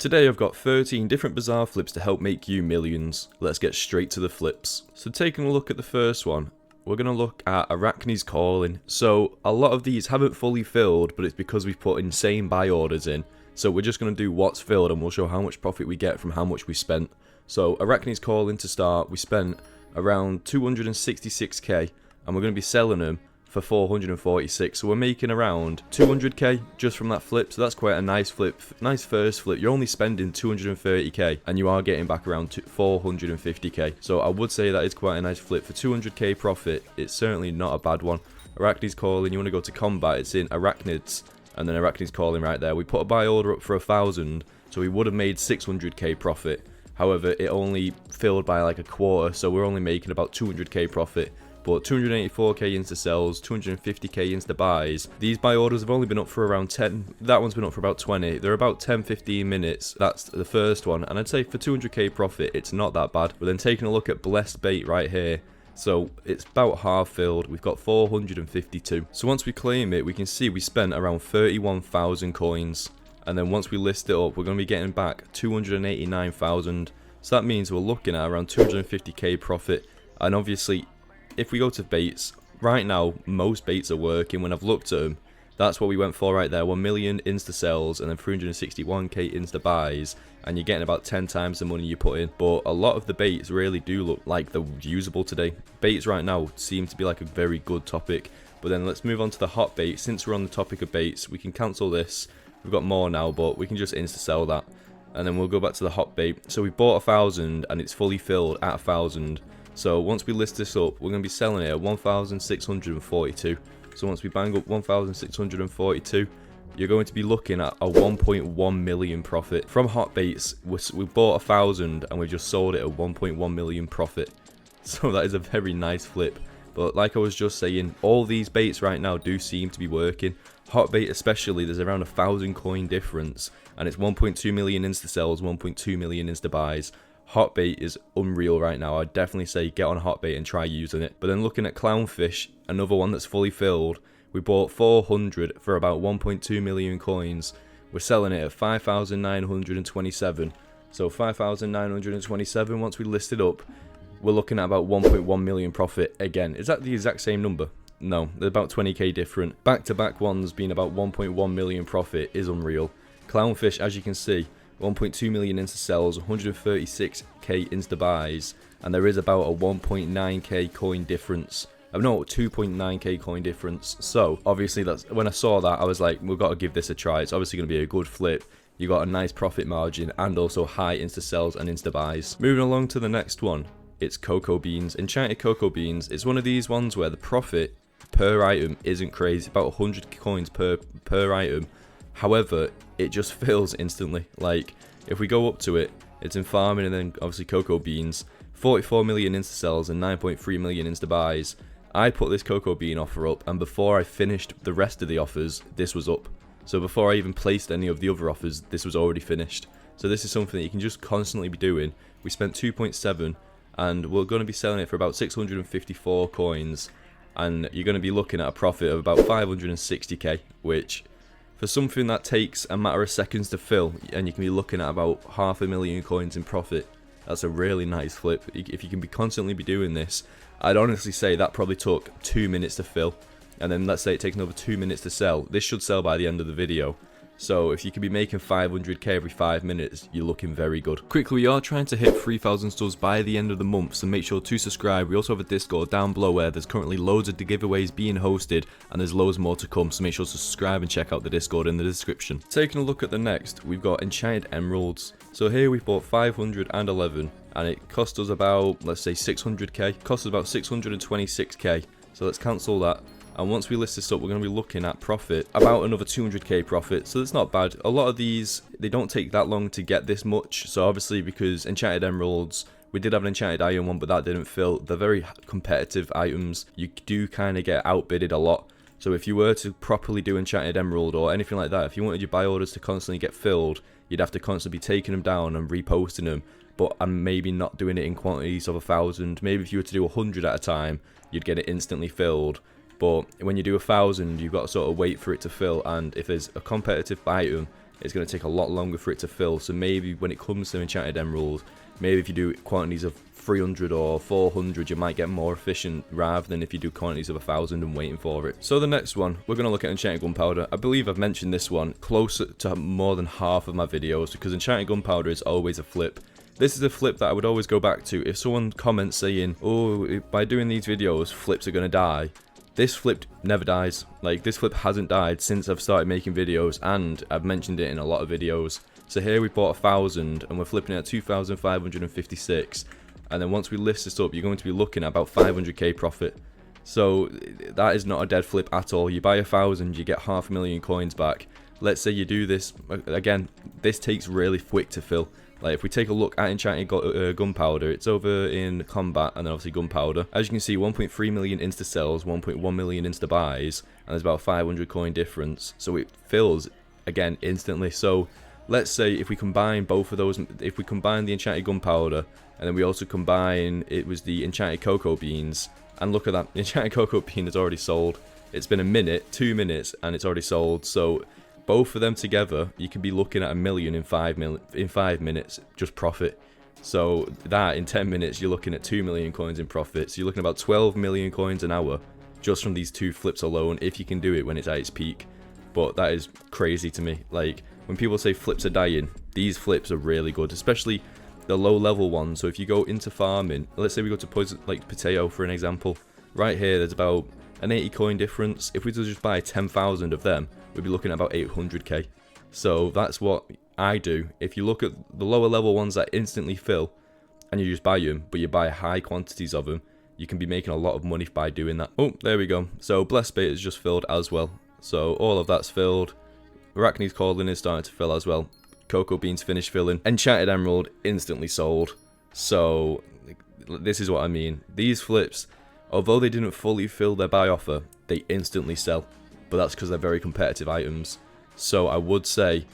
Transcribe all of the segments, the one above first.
Today I've got 13 different Bazaar flips to help make you millions. Let's get straight to the flips. So taking a look at the first one, we're going to look at Arachnids Calling. So a lot of these haven't fully filled, but it's because we've put insane buy orders in. So we're just going to do what's filled and we'll show how much profit we get from how much we spent. So Arachnids Calling to start, we spent around 266k and we're going to be selling them for 446, so we're making around 200k just from that flip. So that's quite a nice flip, nice first flip. You're only spending 230k and you are getting back around 450k, so I would say that is quite a nice flip for 200k profit. It's certainly not a bad one. Arachnids Calling, you want to go to combat, it's in Arachnids and then Arachnids Calling right there. We put a buy order up for 1,000, so we would have made 600k profit. However, it only filled by like a quarter, so we're only making about 200k profit. But 284k into sells, 250k into buys. These buy orders have only been up for around 10. That one's been up for about 20. They're about 10-15 minutes. That's the first one. And I'd say for 200k profit, it's not that bad. But then taking a look at Blessed Bait right here. So it's about half filled. We've got 452. So once we claim it, we can see we spent around 31,000 coins. And then once we list it up, we're going to be getting back 289,000. So that means we're looking at around 250k profit. And obviously, if we go to baits, right now, most baits are working. When I've looked at them, that's what we went for right there. 1 million insta sells and then 361k insta buys. And you're getting about 10 times the money you put in. But a lot of the baits really do look like they're usable today. Baits right now seem to be like a very good topic. But then let's move on to the hot bait. Since we're on the topic of baits, we can cancel this. We've got more now, but we can just insta sell that. And then we'll go back to the hot bait. So we bought 1,000 and it's fully filled at 1,000. So once we list this up, we're going to be selling it at 1,642. So once we bang up 1,642, you're going to be looking at a 1.1 million profit. From hot baits, we bought 1,000 and we just sold it at 1.1 million profit. So that is a very nice flip. But like I was just saying, all these baits right now do seem to be working. Hot bait especially, there's around 1,000 coin difference. And it's 1.2 million insta sells, 1.2 million insta buys. Hot bait is unreal right now. I'd definitely say get on hot bait and try using it. But then looking at Clownish, another one that's fully filled, we bought 400 for about 1.2 million coins. We're selling it at 5,927. So 5,927, once we list it up, we're looking at about 1.1 million profit again. Is that the exact same number? No, they're about 20k different. Back-to-back ones being about 1.1 million profit is unreal. Clownish, as you can see, 1.2 million insta sells, 136k insta buys, and there is about a 1.9k coin difference. No, 2.9k coin difference. So obviously, that's when I saw that, I was like, we've got to give this a try. It's obviously going to be a good flip. You got a nice profit margin and also high insta sells and insta buys. Moving along to the next one, it's cocoa beans. Enchanted cocoa beans. It's one of these ones where the profit per item isn't crazy, about 100 coins per item. However, it just fills instantly. Like, if we go up to it, it's in farming and then obviously cocoa beans. 44 million insta sells and 9.3 million insta buys. I put this cocoa bean offer up, and before I finished the rest of the offers, this was up. So before I even placed any of the other offers, this was already finished. So this is something that you can just constantly be doing. We spent 2.7 and we're going to be selling it for about 654 coins. And you're going to be looking at a profit of about 560k, which, for something that takes a matter of seconds to fill, and you can be looking at about 500,000 coins in profit, that's a really nice flip. If you can constantly be doing this, I'd honestly say that probably took 2 minutes to fill. And then let's say it takes another 2 minutes to sell. This should sell by the end of the video. So if you can be making 500k every 5 minutes, you're looking very good. Quickly, we are trying to hit 3,000 subs by the end of the month, so make sure to subscribe. We also have a Discord down below where there's currently loads of the giveaways being hosted, and there's loads more to come, so make sure to subscribe and check out the Discord in the description. Taking a look at the next, we've got Enchanted Emeralds. So here we've bought 511, and it cost us about, let's say 600k. Cost us about 626k, so let's cancel that. And once we list this up, we're going to be looking at profit, about another 200k profit, so that's not bad. A lot of these, they don't take that long to get this much, so obviously because Enchanted Emeralds, we did have an Enchanted Iron one, but that didn't fill. They're very competitive items. You do kind of get outbidded a lot. So if you were to properly do Enchanted Emerald or anything like that, if you wanted your buy orders to constantly get filled, you'd have to constantly be taking them down and reposting them. But I'm maybe not doing it in quantities of 1,000. Maybe if you were to do 100 at a time, you'd get it instantly filled. But when you do 1,000, you've got to sort of wait for it to fill. And if there's a competitive item it's going to take a lot longer for it to fill. So maybe when it comes to Enchanted Emerald, maybe if you do quantities of 300 or 400, you might get more efficient rather than if you do quantities of 1,000 and waiting for it. So the next one, we're going to look at Enchanted Gunpowder. I believe I've mentioned this one closer to more than half of my videos because Enchanted Gunpowder is always a flip. This is a flip that I would always go back to. If someone comments saying, oh, by doing these videos, flips are going to die. This flip never dies. Like, this flip hasn't died since I've started making videos, and I've mentioned it in a lot of videos. So here we bought 1,000 and we're flipping it at 2,556. And then once we list this up, you're going to be looking at about 500k profit. So that is not a dead flip at all. You buy 1,000, you get 500,000 coins back. Let's say you do this, again, this takes really quick to fill. Like, if we take a look at Enchanted Gunpowder, it's over in Combat and then obviously Gunpowder. As you can see, 1.3 million insta sells, 1.1 million insta buys, and there's about 500 coin difference. So it fills, again, instantly. So let's say if we combine both of those, if we combine the Enchanted Gunpowder, and then we also combine, it was the Enchanted Cocoa Beans, and look at that, the Enchanted Cocoa Bean is already sold. It's been a minute, 2 minutes, and it's already sold. So both of them together, you can be looking at 1 million in 5 minutes, just profit. So that, in 10 minutes, you're looking at 2 million coins in profit. So you're looking at about 12 million coins an hour, just from these two flips alone, if you can do it when it's at its peak. But that is crazy to me. Like, when people say flips are dying, these flips are really good, especially the low level ones. So if you go into farming, let's say we go to poison, like potato for an example, right here there's about an 80 coin difference. If we just buy 10,000 of them, we'd be looking at about 800k. So that's what I do. If you look at the lower level ones that instantly fill and you just buy them, but you buy high quantities of them, you can be making a lot of money by doing that. Oh, there we go. So Blessed Bait is just filled as well. So all of that's filled. Arachnids Calling is starting to fill as well. Cocoa Beans finished filling. Enchanted Emerald instantly sold. So this is what I mean. These flips, although they didn't fully fill their buy offer, they instantly sell. But that's because they're very competitive items. So I would say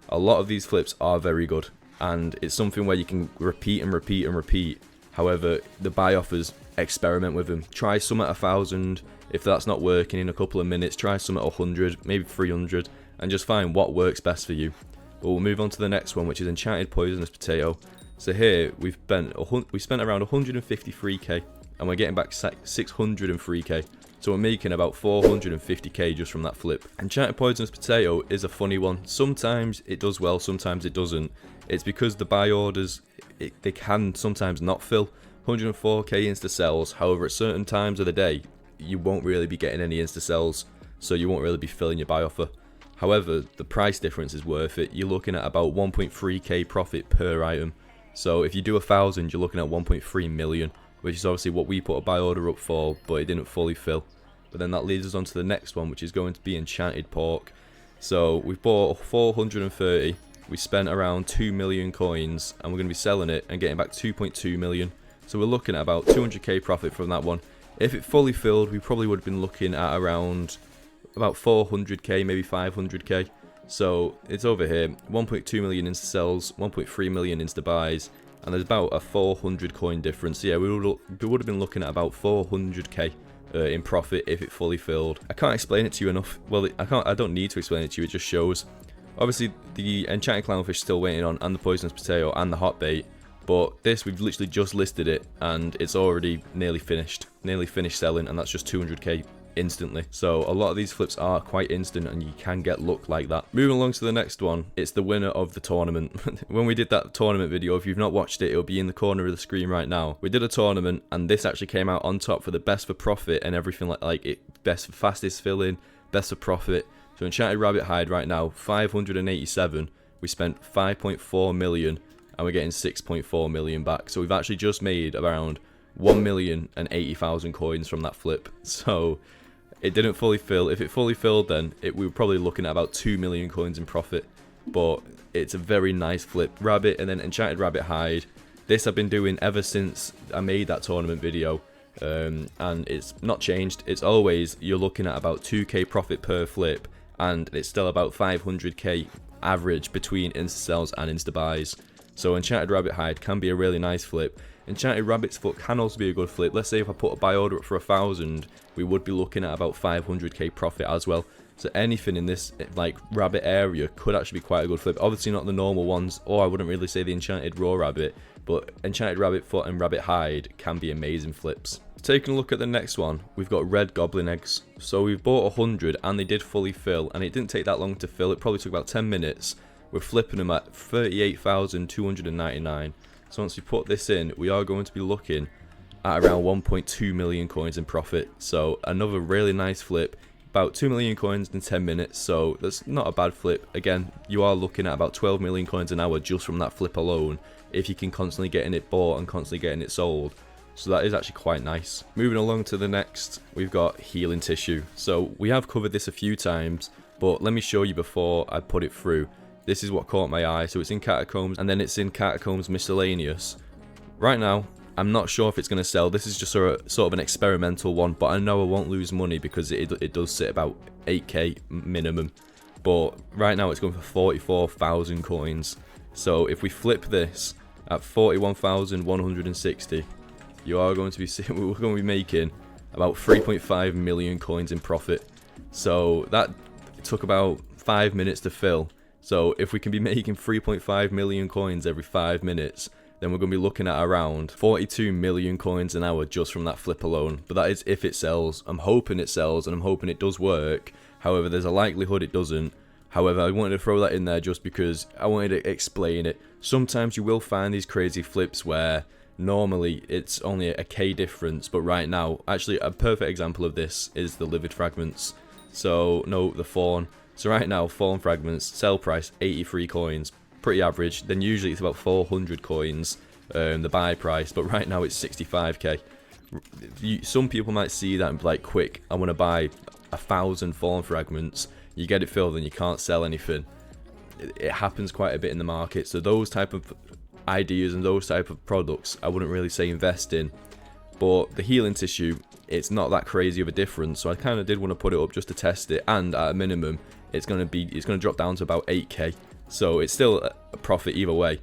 a lot of these flips are very good. And it's something where you can repeat and repeat and repeat. However, the buy offers, experiment with them. Try some at 1,000. If that's not working in a couple of minutes, try some at 100, maybe 300. And just find what works best for you. But we'll move on to the next one, which is Enchanted Poisonous Potato. So here, we spent around 153k. And we're getting back 603k. So we're making about 450k just from that flip. Enchanted Poisonous Potato is a funny one. Sometimes it does well, sometimes it doesn't. It's because the buy orders, they can sometimes not fill. 104k insta sells, however at certain times of the day, you won't really be getting any insta sells. So you won't really be filling your buy offer. However, the price difference is worth it. You're looking at about 1.3k profit per item. So if you do 1,000, you're looking at 1.3 million. Which is obviously what we put a buy order up for, but it didn't fully fill. But then that leads us on to the next one, which is going to be Enchanted Pork. So we've bought 430, we spent around 2 million coins, and we're going to be selling it and getting back 2.2 million. So we're looking at about 200k profit from that one. If it fully filled, we probably would have been looking at around about 400k, maybe 500k. So it's over here, 1.2 million insta sells, 1.3 million insta buys, and there's about a 400 coin difference. So yeah, we would have been looking at about 400k in profit if it fully filled. I can't explain it to you enough. Well, I don't need to explain it to you. It just shows. Obviously, the Enchanted Clownfish is still waiting on, and the Poisonous Potato, and the Hot Bait. But this, we've literally just listed it, and it's already nearly finished selling, and that's just 200k instantly. So a lot of these flips are quite instant, and you can get luck like that. Moving along to the next one, it's the winner of the tournament. When we did that tournament video, if you've not watched it, it'll be in the corner of the screen right now. We did a tournament, and this actually came out on top for the best for profit and everything like it, best for fastest filling, best for profit. So Enchanted Rabbit Hide right now, 587. We spent 5.4 million, and we're getting 6.4 million back. So we've actually just made around 1,080,000 coins from that flip. So it didn't fully fill. If it fully filled, then we were probably looking at about 2 million coins in profit. But it's a very nice flip. Rabbit and then Enchanted Rabbit Hide. This I've been doing ever since I made that tournament video. And it's not changed. It's always, you're looking at about 2k profit per flip. And it's still about 500k average between insta sells and insta buys. So Enchanted Rabbit Hide can be a really nice flip. Enchanted Rabbit's Foot can also be a good flip. Let's say if I put a buy order up for 1,000, we would be looking at about 500k profit as well. So anything in this like rabbit area could actually be quite a good flip. Obviously not the normal ones, or I wouldn't really say the enchanted raw rabbit, but enchanted rabbit foot and rabbit hide can be amazing flips. Taking a look at the next one, we've got red goblin eggs. So we've bought 100 and they did fully fill, and it didn't take that long to fill. It probably took about 10 minutes. We're flipping them at 38,299. So once we put this in, we are going to be looking at around 1.2 million coins in profit. So another really nice flip, about 2 million coins in 10 minutes. So that's not a bad flip. Again, you are looking at about 12 million coins an hour just from that flip alone, if you can constantly getting it bought and constantly getting it sold. So that is actually quite nice. Moving along to the next, we've got healing tissue. So we have covered this a few times, but let me show you before I put it through. This is what caught my eye. So it's in Catacombs, and then it's in Catacombs Miscellaneous. Right now, I'm not sure if it's going to sell. This is just sort of an experimental one, but I know I won't lose money because it does sit about 8k minimum. But right now it's going for 44,000 coins. So if we flip this at 41,160, you are going to be we're going to be making about 3.5 million coins in profit. So that took about 5 minutes to fill. So if we can be making 3.5 million coins every 5 minutes, then we're going to be looking at around 42 million coins an hour just from that flip alone. But that is if it sells. I'm hoping it sells, and I'm hoping it does work. However, there's a likelihood it doesn't. However, I wanted to throw that in there just because I wanted to explain it. Sometimes you will find these crazy flips where normally it's only a K difference, but right now, actually a perfect example of this is the livid fragments. So no, the fawn. So right now, fawn fragments, sell price 83 coins, pretty average. Then usually it's about 400 coins, the buy price, but right now it's 65k. Some people might see that and be like, quick, I want to buy 1,000 fawn fragments. You get it filled and you can't sell anything. It happens quite a bit in the market. So those type of ideas and those type of products I wouldn't really say invest in. But the healing tissue, it's not that crazy of a difference, so I kind of did want to put it up just to test it, and at a minimum it's going to drop down to about 8k, so it's still a profit either way,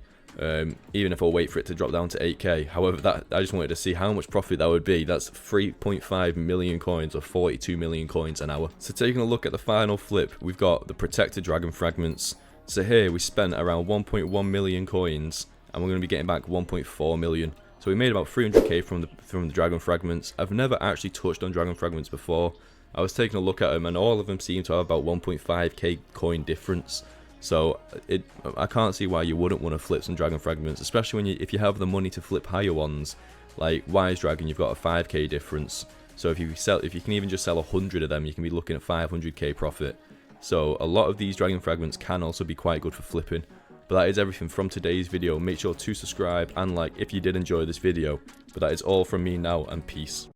even if I wait for it to drop down to 8k. However, that I just wanted to see how much profit that would be. That's 3.5 million coins, or 42 million coins an hour. So taking a look at the final flip, we've got the protected dragon fragments. So here we spent around 1.1 million coins, and we're going to be getting back 1.4 million. So we made about 300k from the dragon fragments. I've never actually touched on dragon fragments before. I was taking a look at them, and all of them seem to have about 1.5k coin difference. So I can't see why you wouldn't want to flip some dragon fragments, especially if you have the money to flip higher ones. Like Wise Dragon, you've got a 5k difference. So if you can even just sell 100 of them, you can be looking at 500k profit. So a lot of these dragon fragments can also be quite good for flipping. But that is everything from today's video. Make sure to subscribe and like if you did enjoy this video. But that is all from me now, and peace.